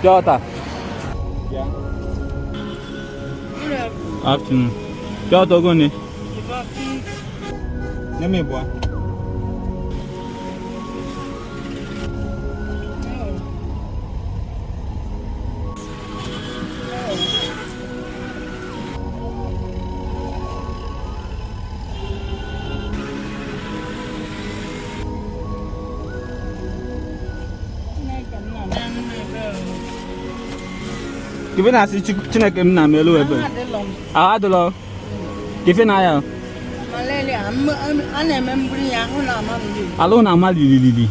Piota. Yeah. Afternoon. Piota go ni. Name boy. Give us a chicken and a melo. I don't know. Give an eye. Alone, I'm Mali.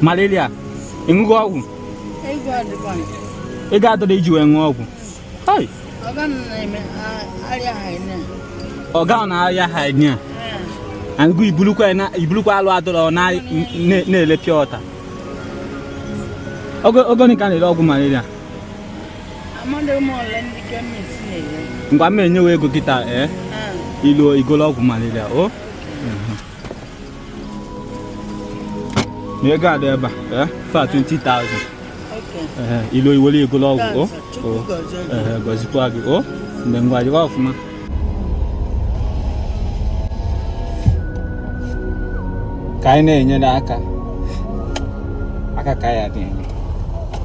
Malaria. In go. I got the age and walk. Hi. Organ, I hide near. And we blue or night near the Piota. Organic and log malaria. Ngwa me nyewe ego kita ilo igolo ọgwụ malaria o ne ga da eba fa 20,000 ilo iwole igolo ọgwụ o gozikwa gị o nde ngwa jiwa ofuma ka anyị na-enyere aka ka ya dị